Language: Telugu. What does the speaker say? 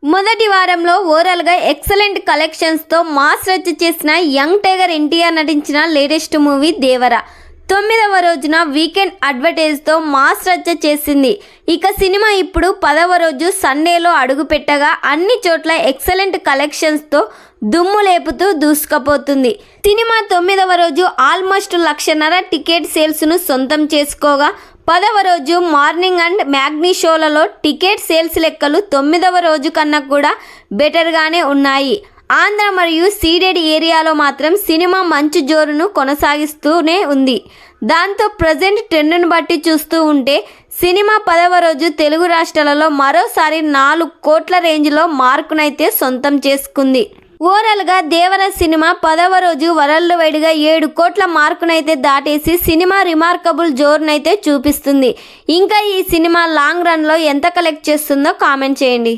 మొదటి వారంలో ఓవరాల్గా ఎక్సలెంట్ కలెక్షన్స్తో మాస్ రచ్చ చేసిన యంగ్ టైగర్ ఎన్టీఆర్ నటించిన లేటెస్ట్ మూవీ దేవరా 9వ రోజున వీకెండ్ అడ్వర్టైజ్తో మాస్ రచ్చ చేసింది. ఇక సినిమా ఇప్పుడు 10వ రోజు సండేలో అడుగుపెట్టగా అన్ని చోట్ల ఎక్సలెంట్ కలెక్షన్స్తో దుమ్ము లేపుతూ దూసుకుపోతుంది. సినిమా 9వ రోజు ఆల్మోస్ట్ 1,50,000 టికెట్ సేల్స్ను సొంతం చేసుకోగా 10వ రోజు మార్నింగ్ అండ్ మ్యాగ్నీ షోలలో టికెట్ సేల్స్ లెక్కలు 9వ రోజు కన్నా కూడా బెటర్గానే ఉన్నాయి. ఆంధ్ర మరియు సీడెడ్ ఏరియాలో మాత్రం సినిమా మంచి జోరును కొనసాగిస్తూనే ఉంది. దాంతో ప్రజెంట్ ట్రెండ్ను బట్టి చూస్తూ ఉంటే సినిమా 10వ రోజు తెలుగు రాష్ట్రాలలో మరోసారి 4 కోట్ల రేంజ్లో మార్కునైతే సొంతం చేసుకుంది. ఓవరాల్గా దేవర సినిమా 10వ రోజు వరల్డ్ వైడ్గా 7 కోట్ల మార్కునైతే దాటేసి సినిమా రిమార్కబుల్ జోరునైతే చూపిస్తుంది. ఇంకా ఈ సినిమా లాంగ్ రన్లో ఎంత కలెక్ట్ చేస్తుందో కామెంట్ చేయండి.